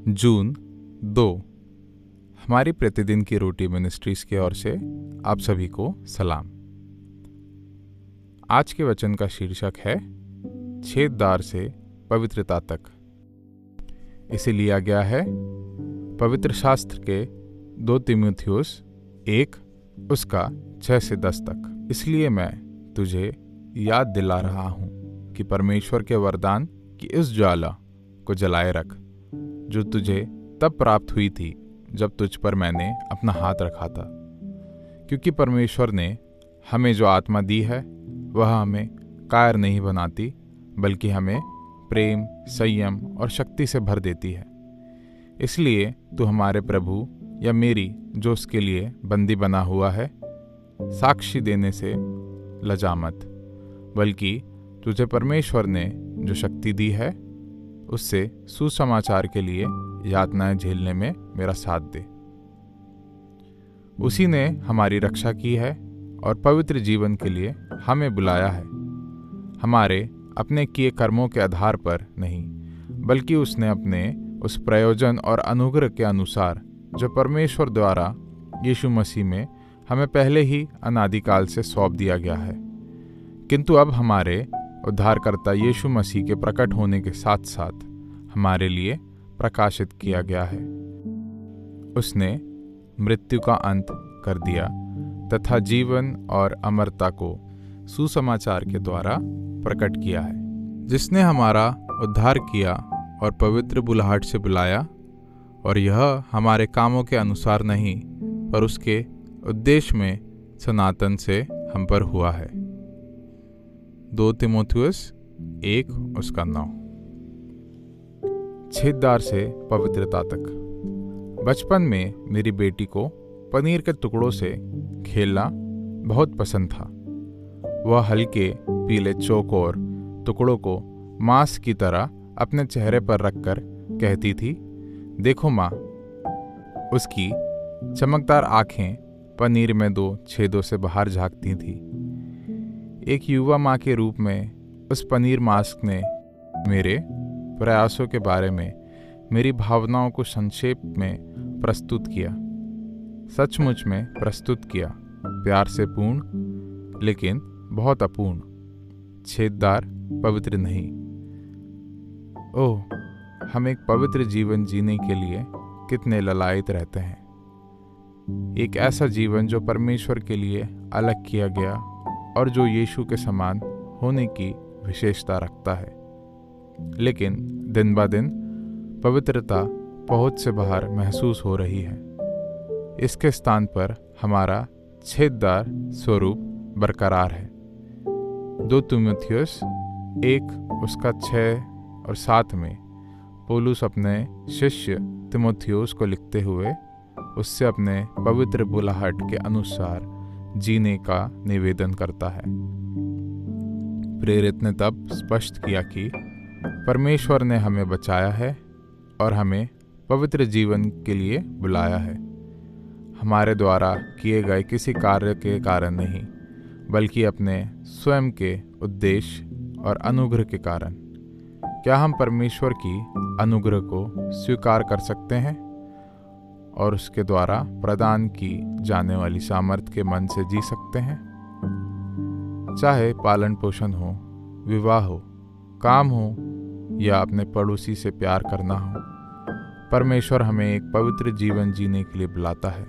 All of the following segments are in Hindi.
जून 2। हमारी प्रतिदिन की रोटी मिनिस्ट्रीज की ओर से आप सभी को सलाम। आज के वचन का शीर्षक है छेददार से पवित्रता तक। इसे लिया गया है पवित्र शास्त्र के 2 तीमुथियुस 1 उसका 6 से 10 तक। इसलिए मैं तुझे याद दिला रहा हूं कि परमेश्वर के वरदान की इस ज्वाला को जलाए रख जो तुझे तब प्राप्त हुई थी जब तुझ पर मैंने अपना हाथ रखा था। क्योंकि परमेश्वर ने हमें जो आत्मा दी है वह हमें कायर नहीं बनाती, बल्कि हमें प्रेम, संयम और शक्ति से भर देती है। इसलिए तू हमारे प्रभु या मेरी जो उसके लिए बंदी बना हुआ है, साक्षी देने से लजा मत, बल्कि तुझे परमेश्वर ने जो शक्ति दी है उससे सुसमाचार के लिए यातनाएं झेलने में मेरा साथ दे। उसी ने हमारी रक्षा की है और पवित्र जीवन के लिए हमें बुलाया है, हमारे अपने किए कर्मों के आधार पर नहीं, बल्कि उसने अपने उस प्रयोजन और अनुग्रह के अनुसार जो परमेश्वर द्वारा यीशु मसीह में हमें पहले ही अनादिकाल से सौंप दिया गया है, किंतु अब हमारे उद्धारकर्ता यीशु मसीह के प्रकट होने के साथ साथ हमारे लिए प्रकाशित किया गया है। उसने मृत्यु का अंत कर दिया तथा जीवन और अमरता को सुसमाचार के द्वारा प्रकट किया है, जिसने हमारा उद्धार किया और पवित्र बुलाहट से बुलाया, और यह हमारे कामों के अनुसार नहीं पर उसके उद्देश्य में सनातन से हम पर हुआ है। 2 तीमुथियुस 1 उसका 9। छेददार से पवित्रता तक। बचपन में मेरी बेटी को पनीर के टुकड़ों से खेलना बहुत पसंद था। वह हल्के पीले चौकोर टुकड़ों को मांस की तरह अपने चेहरे पर रखकर कहती थी, देखो माँ। उसकी चमकदार आंखें पनीर में 2 छेदों से बाहर झांकती थी। एक युवा माँ के रूप में उस पनीर मास्क ने मेरे प्रयासों के बारे में मेरी भावनाओं को संक्षेप में प्रस्तुत किया, सचमुच में प्रस्तुत किया, प्यार से पूर्ण लेकिन बहुत अपूर्ण, छेददार, पवित्र नहीं। ओह, हम एक पवित्र जीवन जीने के लिए कितने ललायत रहते हैं। एक ऐसा जीवन जो परमेश्वर के लिए अलग किया गया और जो यीशु के समान होने की विशेषता रखता है, लेकिन दिन ब दिन पवित्रता पहुंच से बाहर महसूस हो रही है। इसके स्थान पर हमारा छेददार स्वरूप बरकरार है। 2 तीमुथियुस 1 उसका 6 और 7 में पौलुस अपने शिष्य तीमुथियुस को लिखते हुए उससे अपने पवित्र बुलाहट के अनुसार जीने का निवेदन करता है। प्रेरित ने तब स्पष्ट किया कि परमेश्वर ने हमें बचाया है और हमें पवित्र जीवन के लिए बुलाया है, हमारे द्वारा किए गए किसी कार्य के कारण नहीं, बल्कि अपने स्वयं के उद्देश्य और अनुग्रह के कारण। क्या हम परमेश्वर की अनुग्रह को स्वीकार कर सकते हैं और उसके द्वारा प्रदान की जाने वाली सामर्थ्य के मन से जी सकते हैं? चाहे पालन पोषण हो, विवाह हो, काम हो या अपने पड़ोसी से प्यार करना हो, परमेश्वर हमें एक पवित्र जीवन जीने के लिए बुलाता है।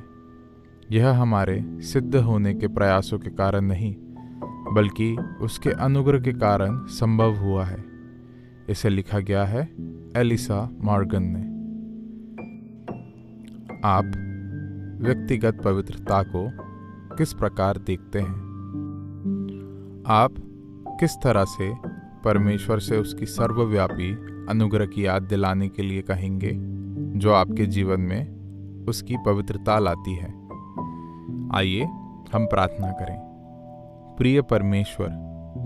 यह हमारे सिद्ध होने के प्रयासों के कारण नहीं, बल्कि उसके अनुग्रह के कारण संभव हुआ है। इसे लिखा गया है एलिसा मॉर्गन ने। आप व्यक्तिगत पवित्रता को किस प्रकार देखते हैं? आप किस तरह से परमेश्वर से उसकी सर्वव्यापी अनुग्रह की याद दिलाने के लिए कहेंगे जो आपके जीवन में उसकी पवित्रता लाती है? आइए हम प्रार्थना करें। प्रिय परमेश्वर,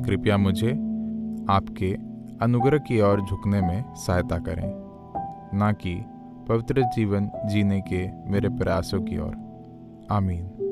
कृपया मुझे आपके अनुग्रह की ओर झुकने में सहायता करें, ना कि पवित्र जीवन जीने के मेरे प्रयासों की ओर। आमीन।